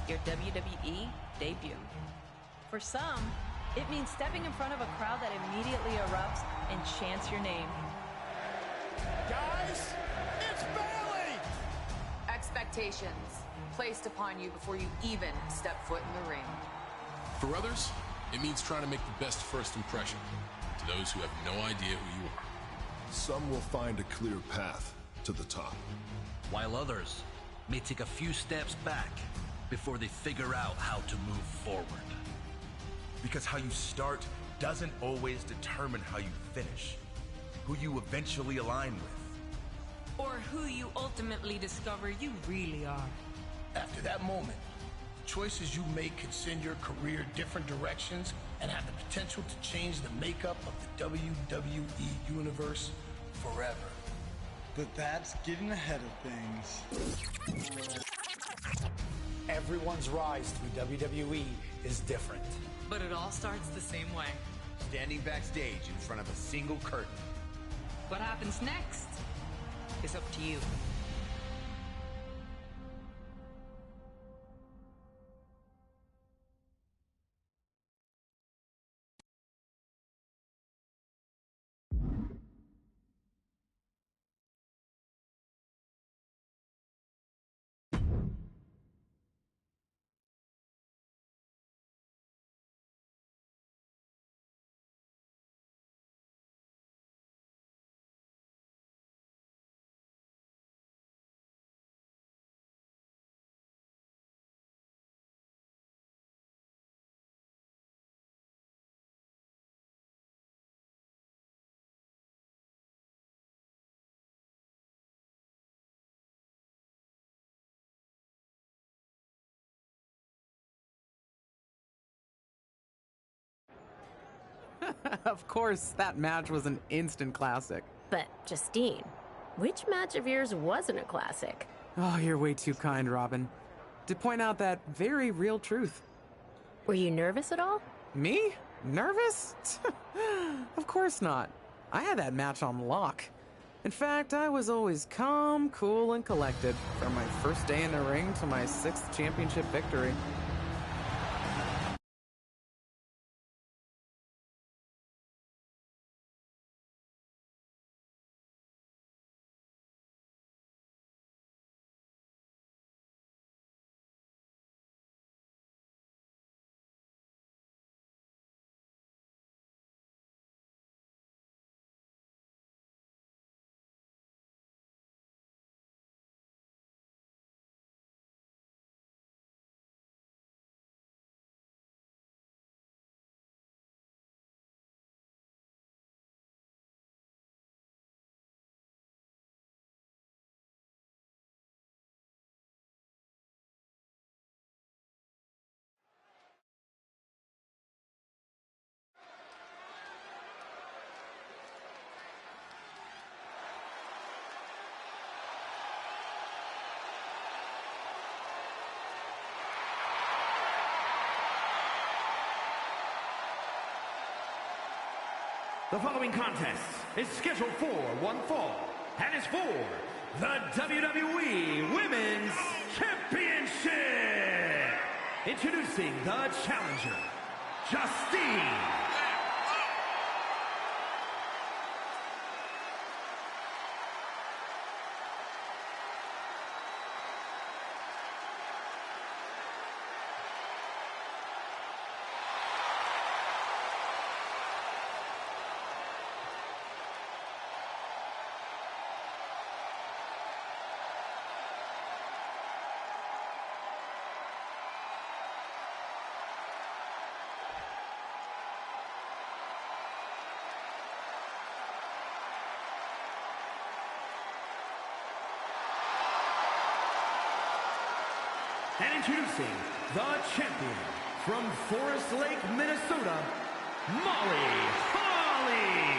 your WWE debut. For some, it means stepping in front of a crowd that immediately erupts and chants your name. Guys, it's Bayley! Expectations placed upon you before you even step foot in the ring. For others, it means trying to make the best first impression to those who have no idea who you are. Some will find a clear path to the top, while others may take a few steps back before they figure out how to move forward. Because how you start doesn't always determine how you finish, who you eventually align with, or who you ultimately discover you really are. After that moment, the choices you make can send your career different directions and have the potential to change the makeup of the WWE Universe forever. But that's getting ahead of things. Everyone's rise through WWE is different. But it all starts the same way. Standing backstage in front of a single curtain. What happens next is up to you. Of course, that match was an instant classic. But, Justine, which match of yours wasn't a classic? Oh, you're way too kind, Robin. To point out that very real truth. Were you nervous at all? Me? Nervous? Of course not. I had that match on lock. In fact, I was always calm, cool, and collected from my first day in the ring to my 6th championship victory. The following contest is scheduled for one fall and is for the WWE Women's Championship. Introducing the challenger, Justine. And introducing the champion from Forest Lake, Minnesota, Molly Holly.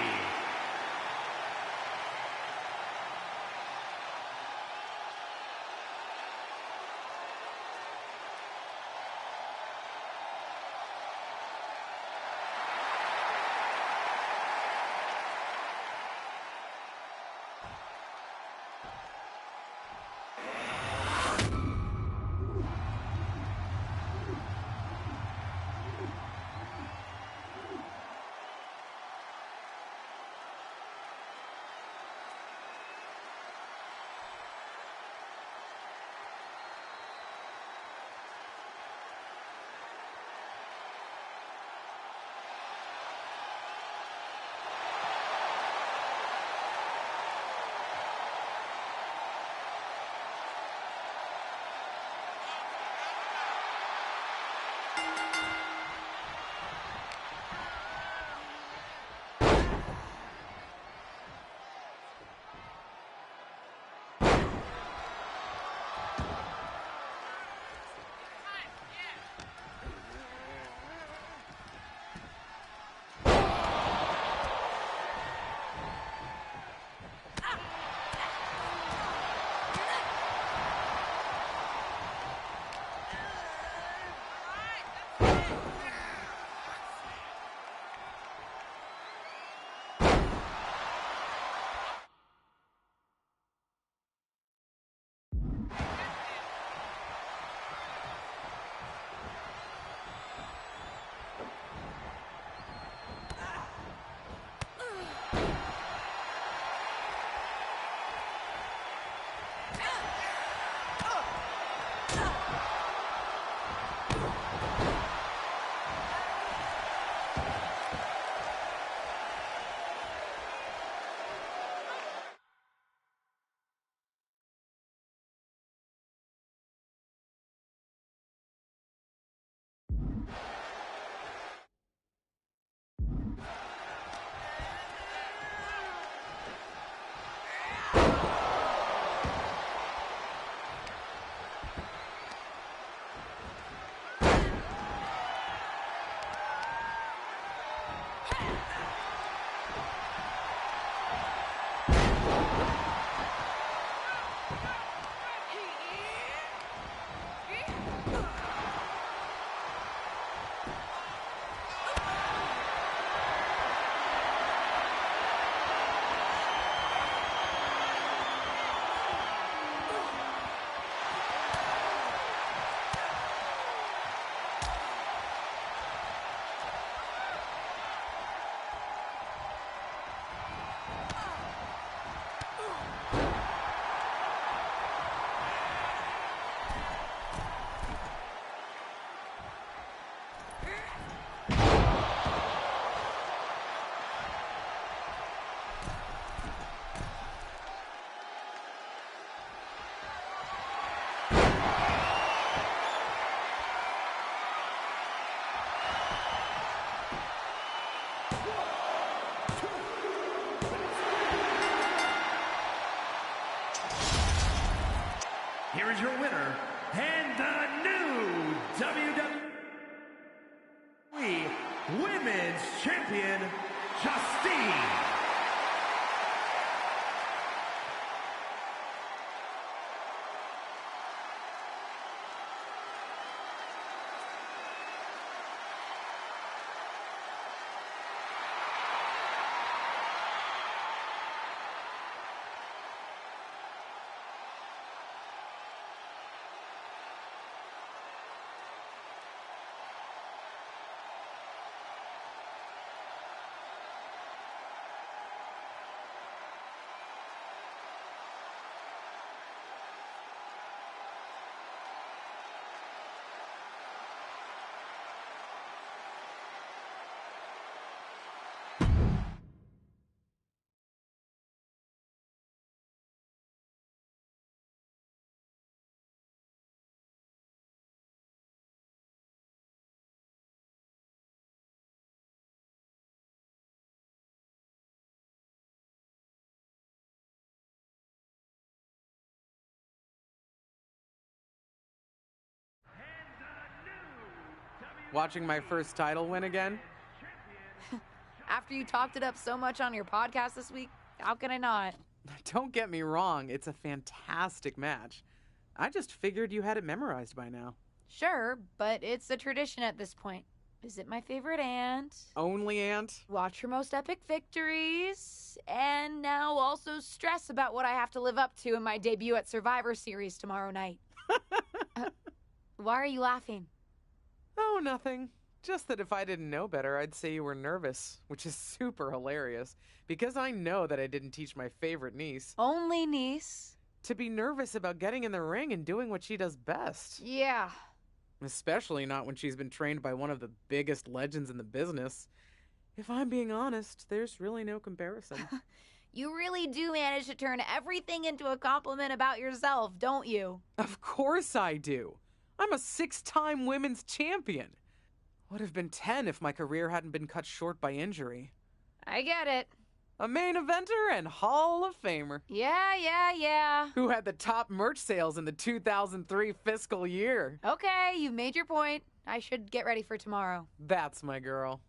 is your winner, and the new WWE Women's Champion, Justine. Watching my first title win again? After you talked it up so much on your podcast this week, how can I not? Don't get me wrong, it's a fantastic match. I just figured you had it memorized by now. Sure, but it's a tradition at this point. Visit my favorite aunt. Only aunt? Watch her most epic victories. And now also stress about what I have to live up to in my debut at Survivor Series tomorrow night. Why are you laughing? Oh, nothing. Just that if I didn't know better, I'd say you were nervous, which is super hilarious, because I know that I didn't teach my favorite niece. Only niece? To be nervous about getting in the ring and doing what she does best. Yeah. Especially not when she's been trained by one of the biggest legends in the business. If I'm being honest, there's really no comparison. You really do manage to turn everything into a compliment about yourself, don't you? Of course I do. I'm a 6-time women's champion. Would have been 10 if my career hadn't been cut short by injury. I get it. A main eventer and Hall of Famer. Yeah. Who had the top merch sales in the 2003 fiscal year. Okay, you've made your point. I should get ready for tomorrow. That's my girl.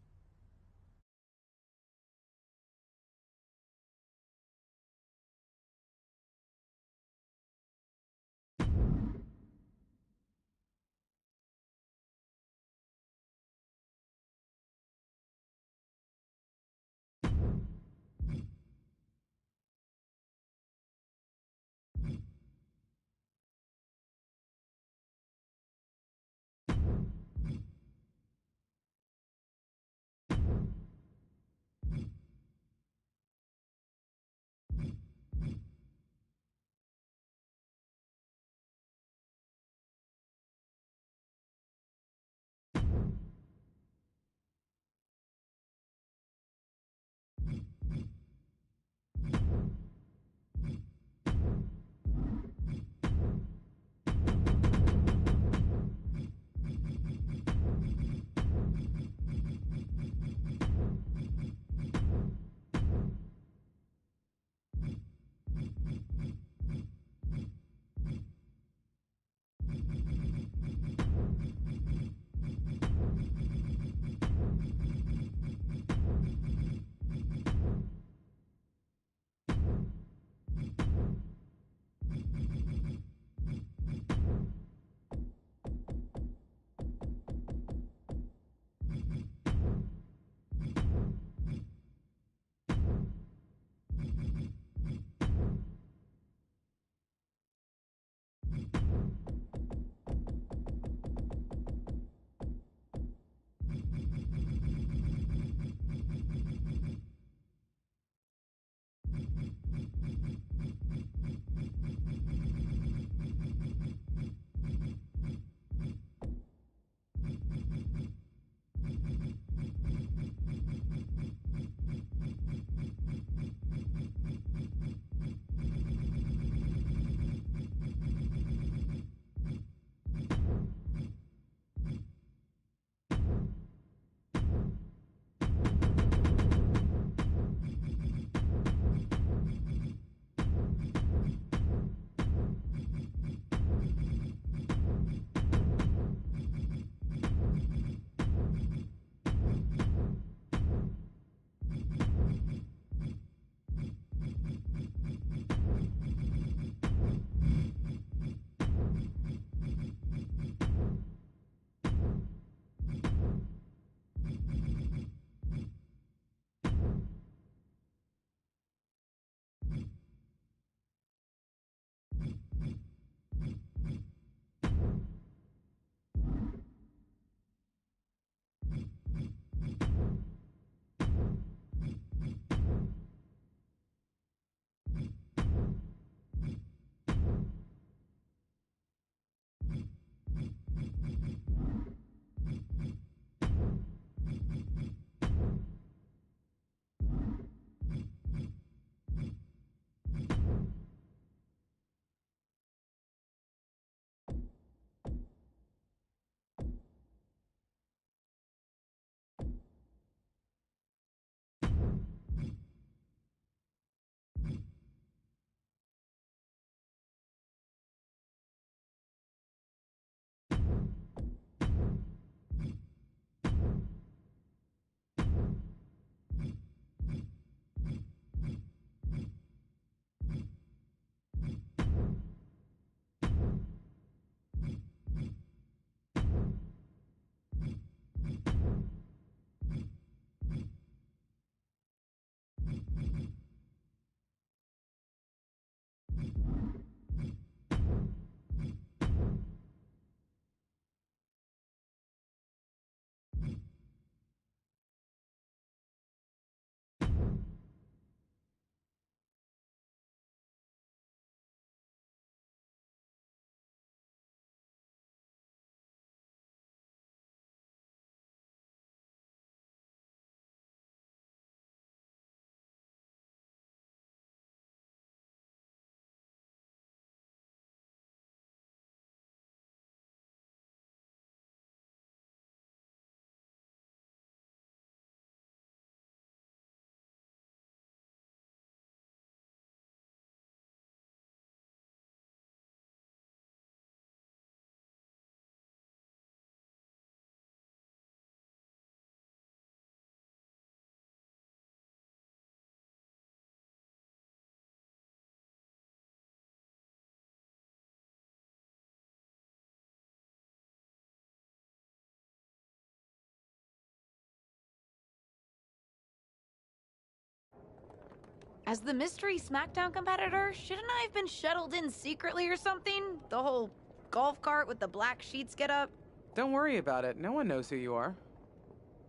As the mystery SmackDown competitor, shouldn't I have been shuttled in secretly or something? The whole golf cart with the black sheets get up? Don't worry about it. No one knows who you are.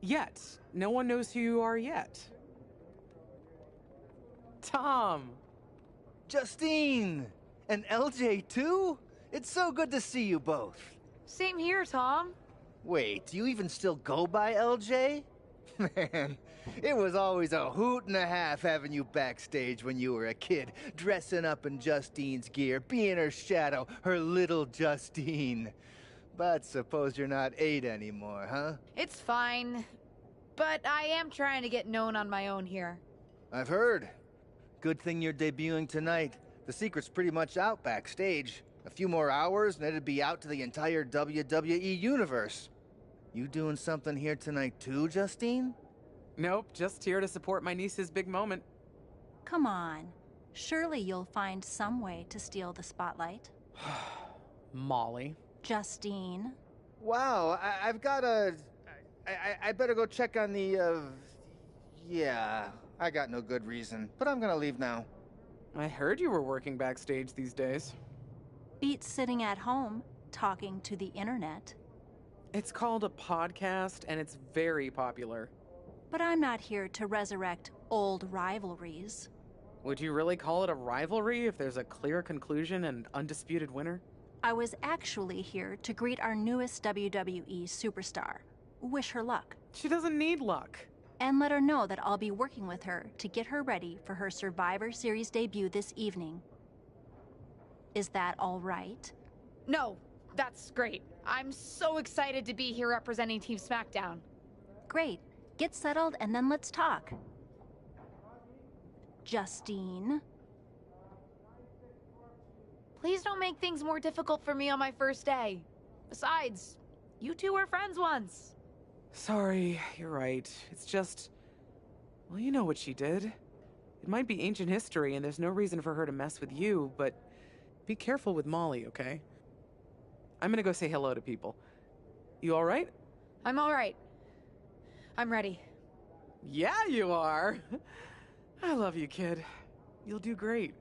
Yet. No one knows who you are yet. Tom! Justine! And LJ too? It's so good to see you both. Same here, Tom. Wait, do you even still go by LJ? Man, it was always a hoot and a half having you backstage when you were a kid, dressing up in Justine's gear, being her shadow, her little Justine. But suppose you're not 8 anymore, huh? It's fine. But I am trying to get known on my own here. I've heard. Good thing you're debuting tonight. The secret's pretty much out backstage. A few more hours and it'd be out to the entire WWE universe. You doing something here tonight too, Justine? Nope, just here to support my niece's big moment. Come on. Surely you'll find some way to steal the spotlight. Molly. Justine. Wow, I've got a... I better go check on the, Yeah, I got no good reason, but I'm gonna leave now. I heard you were working backstage these days. Beats sitting at home, talking to the internet. It's called a podcast, and it's very popular. But I'm not here to resurrect old rivalries. Would you really call it a rivalry if there's a clear conclusion and undisputed winner? I was actually here to greet our newest WWE superstar. Wish her luck. She doesn't need luck. And let her know that I'll be working with her to get her ready for her Survivor Series debut this evening. Is that all right? No, that's great. I'm so excited to be here representing Team SmackDown. Great. Get settled and then let's talk. Justine? Please don't make things more difficult for me on my first day. Besides, you two were friends once. Sorry, you're right. It's just... Well, you know what she did. It might be ancient history and there's no reason for her to mess with you, but be careful with Molly, okay? I'm gonna go say hello to people. You alright? I'm alright. I'm ready. Yeah, you are. I love you, kid. You'll do great.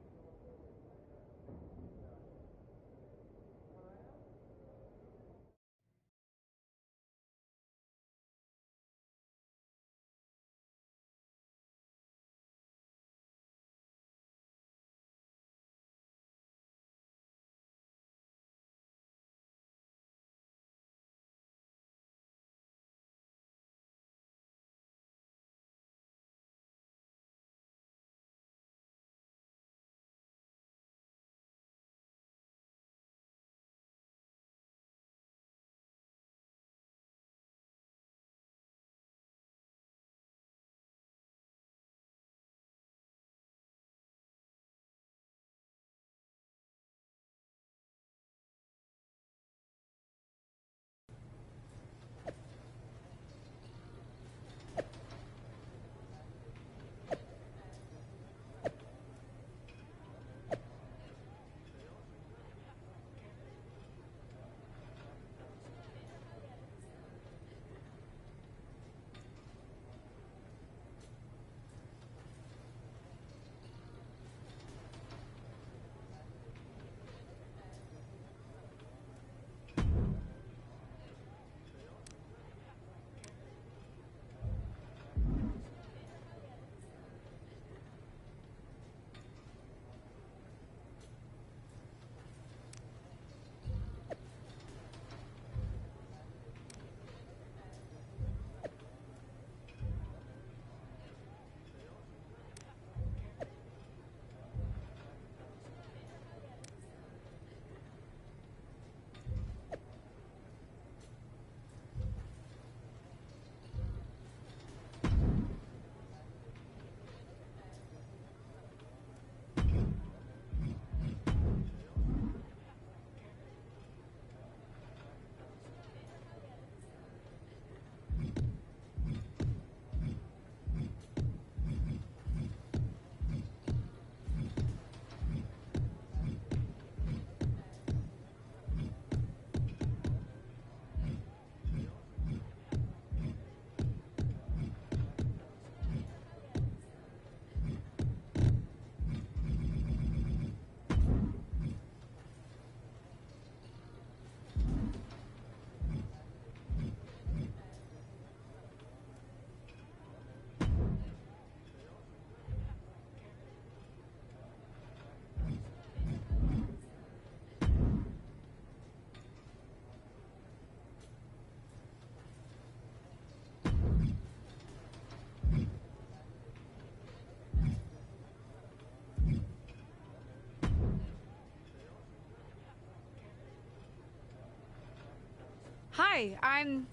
Hi, I'm...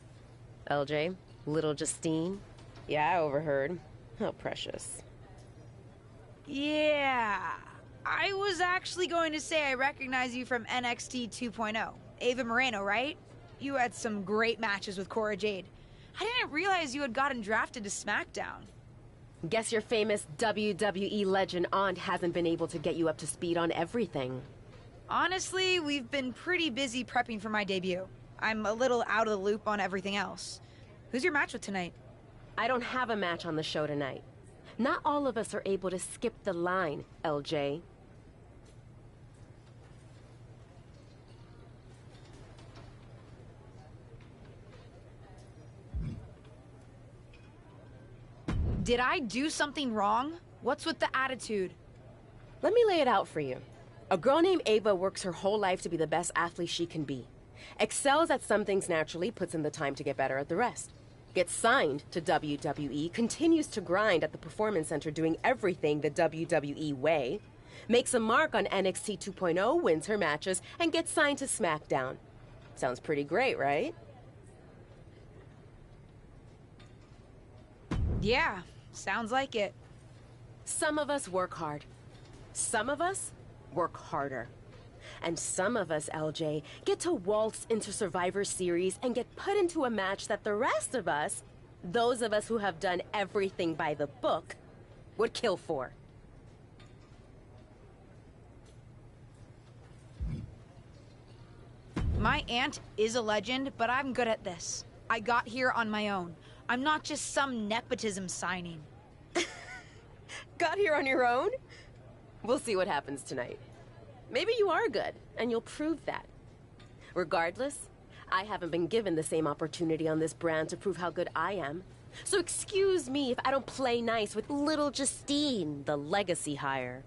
LJ, little Justine. Yeah, I overheard. How precious. Yeah. I was actually going to say I recognize you from NXT 2.0. Ava Moreno, right? You had some great matches with Cora Jade. I didn't realize you had gotten drafted to SmackDown. Guess your famous WWE legend aunt hasn't been able to get you up to speed on everything. Honestly, we've been pretty busy prepping for my debut. I'm a little out of the loop on everything else. Who's your match with tonight? I don't have a match on the show tonight. Not all of us are able to skip the line, LJ. Did I do something wrong? What's with the attitude? Let me lay it out for you. A girl named Ava works her whole life to be the best athlete she can be. Excels at some things naturally, puts in the time to get better at the rest. Gets signed to WWE, continues to grind at the Performance Center doing everything the WWE way. Makes a mark on NXT 2.0, wins her matches, and gets signed to SmackDown. Sounds pretty great, right? Yeah, sounds like it. Some of us work hard. Some of us work harder. And some of us, LJ, get to waltz into Survivor Series and get put into a match that the rest of us, those of us who have done everything by the book, would kill for. My aunt is a legend, but I'm good at this. I got here on my own. I'm not just some nepotism signing. Got here on your own? We'll see what happens tonight. Maybe you are good, and you'll prove that. Regardless, I haven't been given the same opportunity on this brand to prove how good I am. So excuse me if I don't play nice with little Justine, the legacy hire.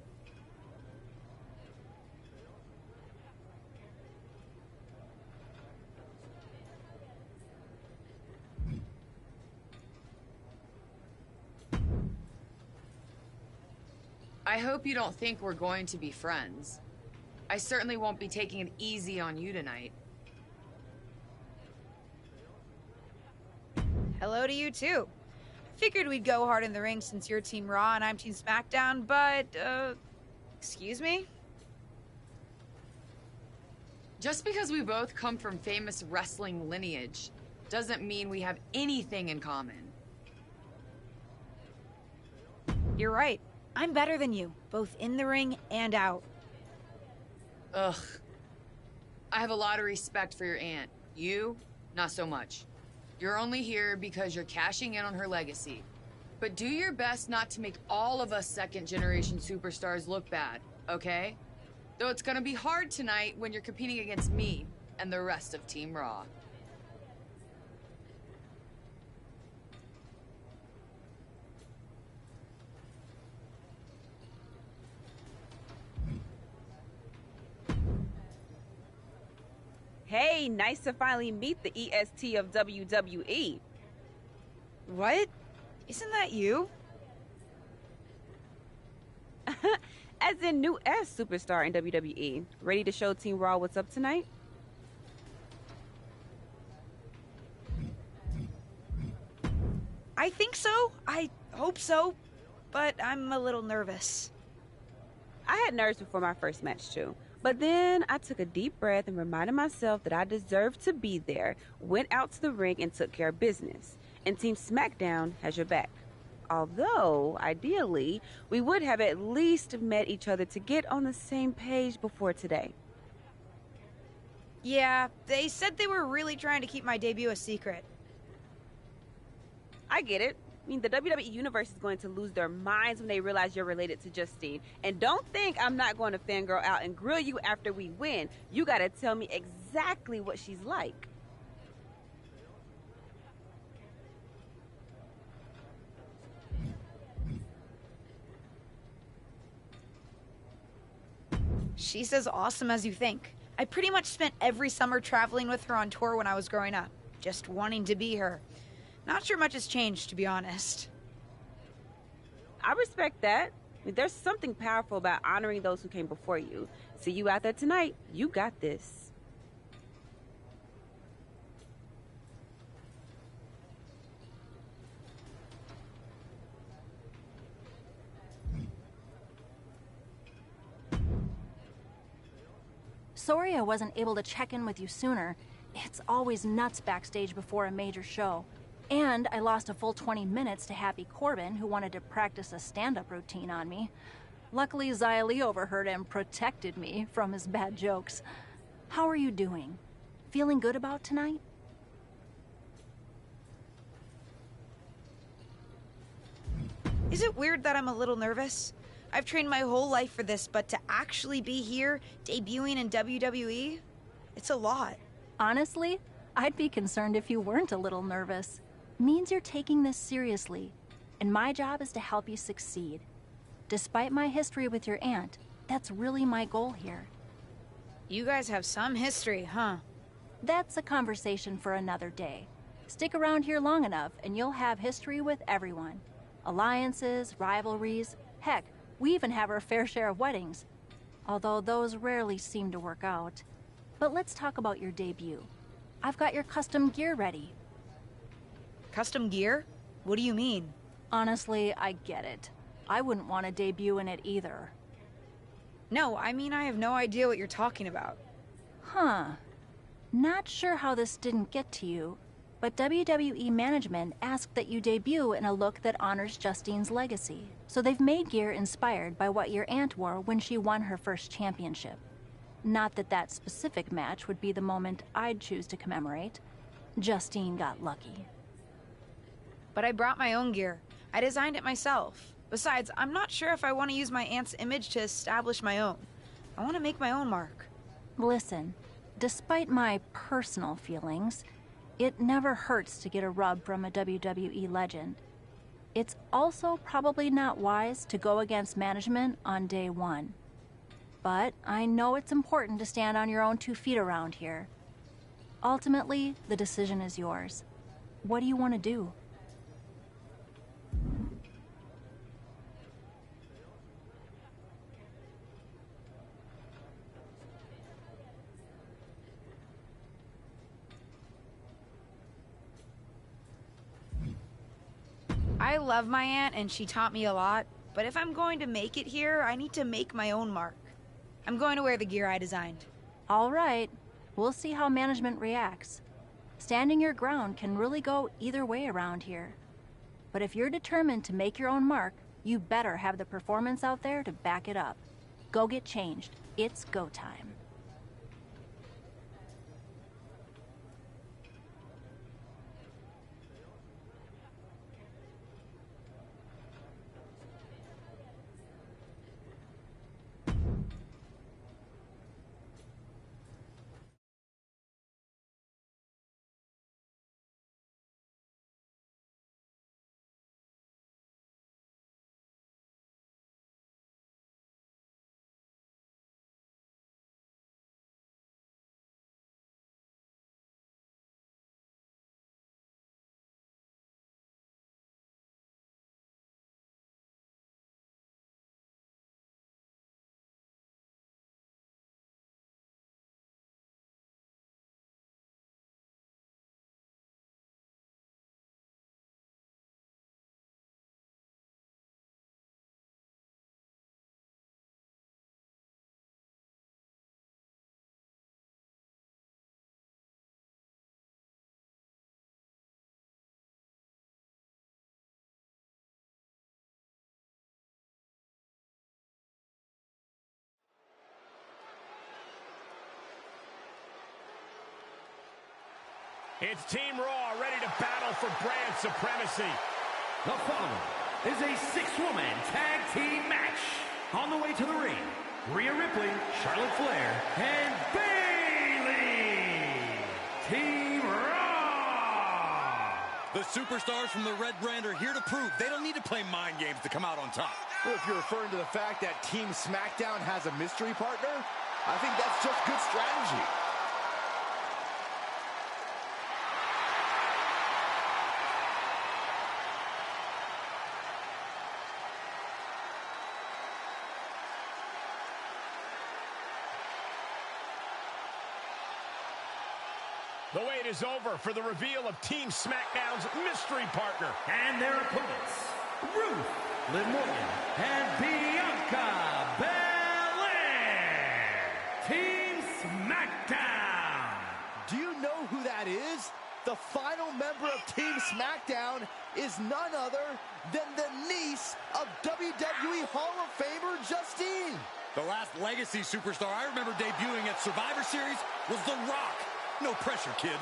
I hope you don't think we're going to be friends. I certainly won't be taking it easy on you tonight. Hello to you, too. Figured we'd go hard in the ring since you're Team Raw and I'm Team SmackDown, but, excuse me? Just because we both come from famous wrestling lineage doesn't mean we have anything in common. You're right. I'm better than you, both in the ring and out. Ugh. I have a lot of respect for your aunt. You, not so much. You're only here because you're cashing in on her legacy. But do your best not to make all of us second-generation superstars look bad, okay? Though it's gonna be hard tonight when you're competing against me and the rest of Team Raw. Hey, nice to finally meet the EST of WWE. What? Isn't that you? As in new S superstar in WWE. Ready to show Team Raw what's up tonight? I think so. I hope so. But I'm a little nervous. I had nerves before my first match too. But then I took a deep breath and reminded myself that I deserved to be there, went out to the ring and took care of business. And Team SmackDown has your back. Although, ideally, we would have at least met each other to get on the same page before today. Yeah, they said they were really trying to keep my debut a secret. I get it. I mean, the WWE Universe is going to lose their minds when they realize you're related to Justine. And don't think I'm not going to fangirl out and grill you after we win. You gotta tell me exactly what she's like. She's as awesome as you think. I pretty much spent every summer traveling with her on tour when I was growing up, just wanting to be her. Not sure much has changed, to be honest. I respect that. I mean, there's something powerful about honoring those who came before you. See you out there tonight. You got this. sorry I wasn't able to check in with you sooner. It's always nuts backstage before a major show. And I lost a full 20 minutes to Happy Corbin, who wanted to practice a stand-up routine on me. Luckily, Xia Li overheard and protected me from his bad jokes. How are you doing? Feeling good about tonight? Is it weird that I'm a little nervous? I've trained my whole life for this, but to actually be here, debuting in WWE, it's a lot. Honestly, I'd be concerned if you weren't a little nervous. Means you're taking this seriously, and my job is to help you succeed. Despite my history with your aunt, that's really my goal here. You guys have some history, huh? That's a conversation for another day. Stick around here long enough, and you'll have history with everyone. Alliances, rivalries, heck, we even have our fair share of weddings. Although those rarely seem to work out. But let's talk about your debut. I've got your custom gear ready. Custom gear? What do you mean? Honestly, I get it. I wouldn't want to debut in it either. No, I mean I have no idea what you're talking about. Huh. Not sure how this didn't get to you, but WWE management asked that you debut in a look that honors Justine's legacy. So they've made gear inspired by what your aunt wore when she won her first championship. Not that that specific match would be the moment I'd choose to commemorate. Justine got lucky. But I brought my own gear. I designed it myself. Besides, I'm not sure if I want to use my aunt's image to establish my own. I want to make my own mark. Listen, despite my personal feelings, it never hurts to get a rub from a WWE legend. It's also probably not wise to go against management on day one. But I know it's important to stand on your own 2 feet around here. Ultimately, the decision is yours. What do you want to do? I love my aunt and she taught me a lot, but if I'm going to make it here, I need to make my own mark. I'm going to wear the gear I designed. All right. We'll see how management reacts. Standing your ground can really go either way around here. But if you're determined to make your own mark, you better have the performance out there to back it up. Go get changed. It's go time. It's Team Raw ready to battle for brand supremacy. The following is a 6-woman tag team match. On the way to the ring, Rhea Ripley, Charlotte Flair, and Bayley. Team Raw. The superstars from the Red Brand are here to prove they don't need to play mind games to come out on top. Well, if you're referring to the fact that Team SmackDown has a mystery partner, I think that's just good strategy. The wait is over for the reveal of Team SmackDown's mystery partner. And their opponents, Ruth, Liv Morgan, and Bianca Belair. Team SmackDown. SmackDown! Do you know who that is? The final member of Team SmackDown is none other than the niece of WWE Hall of Famer Justine. The last legacy superstar I remember debuting at Survivor Series was The Rock. No pressure, kid.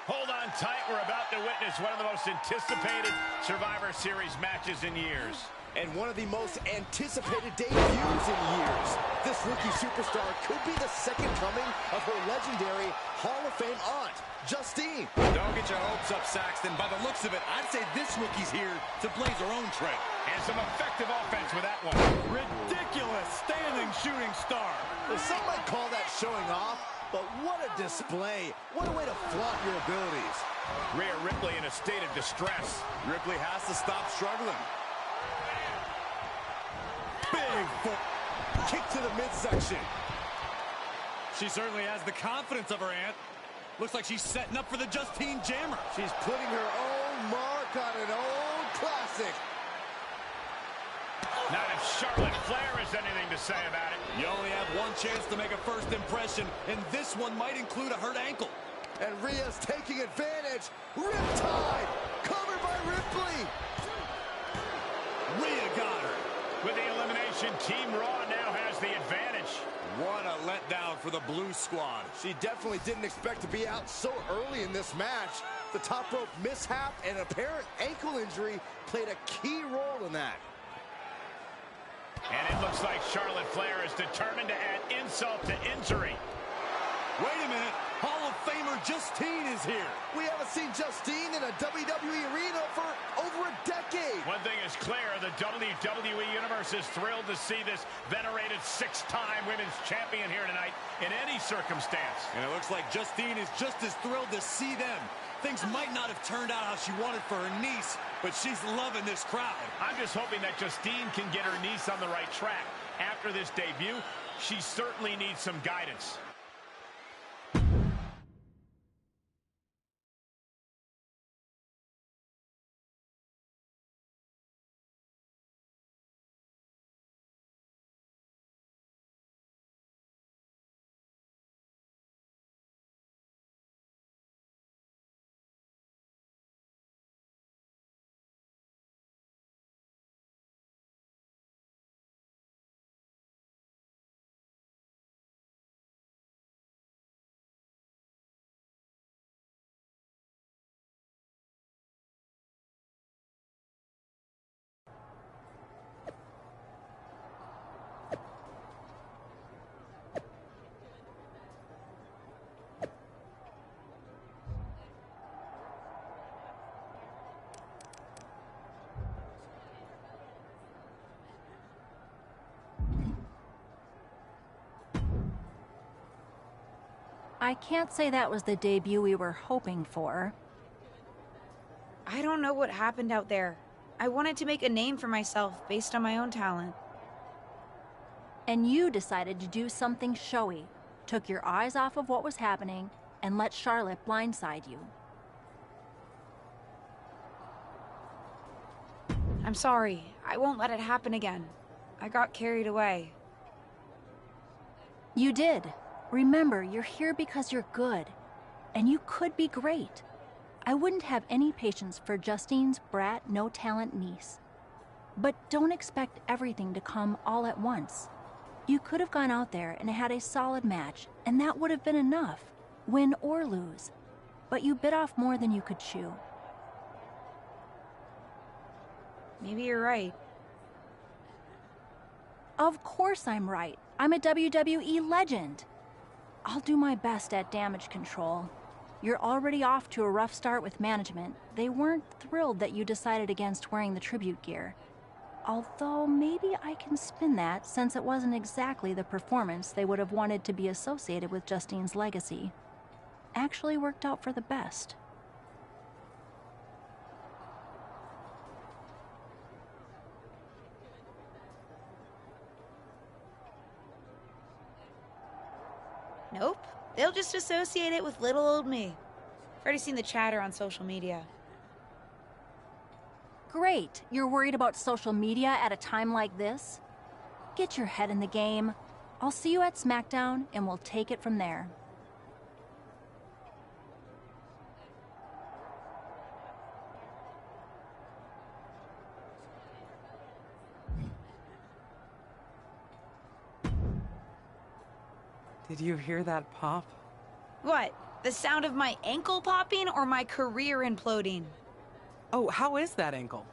Hold on tight. We're about to witness one of the most anticipated Survivor Series matches in years. And one of the most anticipated debuts in years. This rookie superstar could be the second coming of her legendary Hall of Fame aunt, Justine. Don't get your hopes up, Saxton. By the looks of it, I'd say this rookie's here to blaze her own trail. And some effective offense with that one. Ridiculous standing shooting star. Well, some might call that showing off, but what a display. What a way to flaunt your abilities. Rhea Ripley in a state of distress. Ripley has to stop struggling. Big kick to the midsection. She certainly has the confidence of her aunt. Looks like she's setting up for the Justine Jammer. She's putting her own mark on an old classic. Not if Charlotte Flair has anything to say about it. You only have one chance to make a first impression, and this one might include a hurt ankle. And Rhea's taking advantage. Riptide, covered by Ripley. Rhea got her. With the elimination, Team Raw now has the advantage. What a letdown for the Blue Squad. She definitely didn't expect to be out so early in this match. The top rope mishap and apparent ankle injury played a key role in that. And it looks like Charlotte Flair is determined to add insult to injury. Wait a minute. Hall of Famer Justine is here. We haven't seen Justine in a WWE arena for over a decade. One thing is clear, the WWE Universe is thrilled to see this venerated six-time women's champion here tonight in any circumstance. And it looks like Justine is just as thrilled to see them. Things might not have turned out how she wanted for her niece, but she's loving this crowd. I'm just hoping that Justine can get her niece on the right track. After this debut, she certainly needs some guidance. I can't say that was the debut we were hoping for. I don't know what happened out there. I wanted to make a name for myself based on my own talent. And you decided to do something showy, took your eyes off of what was happening, and let Charlotte blindside you. I'm sorry. I won't let it happen again. I got carried away. You did. Remember, you're here because you're good, and you could be great. I wouldn't have any patience for Justine's brat, no-talent niece. But don't expect everything to come all at once. You could have gone out there and had a solid match, and that would have been enough, win or lose. But you bit off more than you could chew. Maybe you're right. Of course I'm right. I'm a WWE legend. I'll do my best at damage control. You're already off to a rough start with management. They weren't thrilled that you decided against wearing the tribute gear. Although maybe I can spin that, since it wasn't exactly the performance they would have wanted to be associated with Justine's legacy. Actually worked out for the best. Nope. They'll just associate it with little old me. I've already seen the chatter on social media. Great. You're worried about social media at a time like this? Get your head in the game. I'll see you at SmackDown, and we'll take it from there. Did you hear that pop? What? The sound of my ankle popping or my career imploding? Oh, how is that ankle?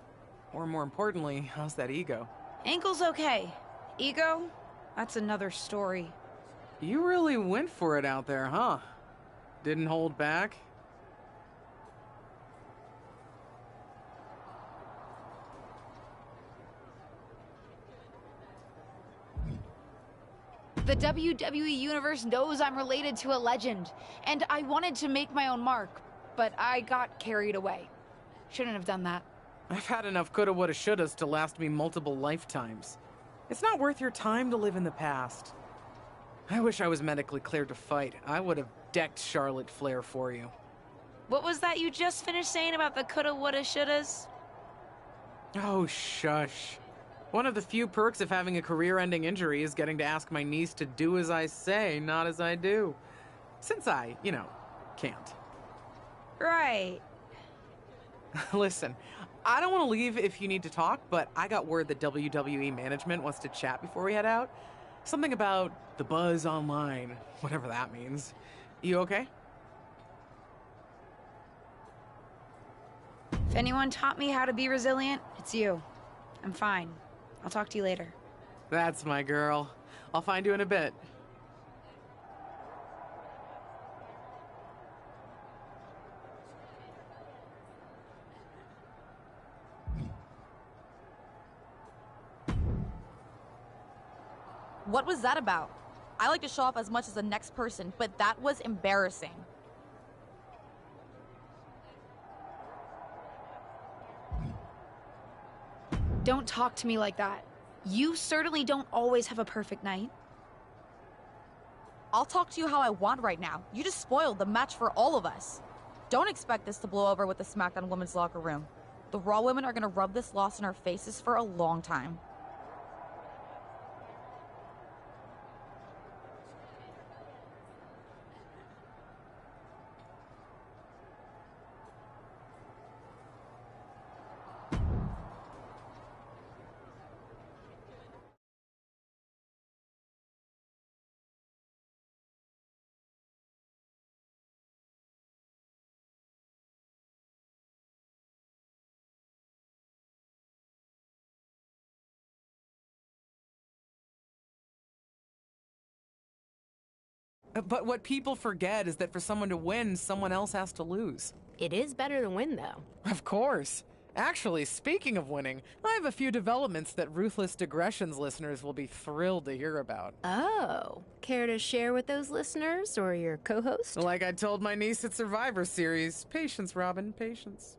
Or more importantly, how's that ego? Ankle's okay. Ego? That's another story. You really went for it out there, huh? Didn't hold back? The WWE Universe knows I'm related to a legend, and I wanted to make my own mark, but I got carried away. Shouldn't have done that. I've had enough coulda, woulda, shouldas to last me multiple lifetimes. It's not worth your time to live in the past. I wish I was medically cleared to fight. I would have decked Charlotte Flair for you. What was that you just finished saying about the coulda, woulda, shouldas? Oh, shush. One of the few perks of having a career-ending injury is getting to ask my niece to do as I say, not as I do. Since I, can't. Right. Listen, I don't want to leave if you need to talk, but I got word that WWE management wants to chat before we head out. Something about the buzz online, whatever that means. You okay? If anyone taught me how to be resilient, it's you. I'm fine. I'll talk to you later. That's my girl. I'll find you in a bit. What was that about? I like to show off as much as the next person, but that was embarrassing. Don't talk to me like that. You certainly don't always have a perfect night. I'll talk to you how I want right now. You just spoiled the match for all of us. Don't expect this to blow over with the SmackDown women's locker room. The Raw women are gonna rub this loss in our faces for a long time. But what people forget is that for someone to win, someone else has to lose. It is better to win, though. Of course. Actually, speaking of winning, I have a few developments that Ruthless Digressions listeners will be thrilled to hear about. Oh, care to share with those listeners or your co-host? Like I told my niece at Survivor Series, patience, Robin, patience.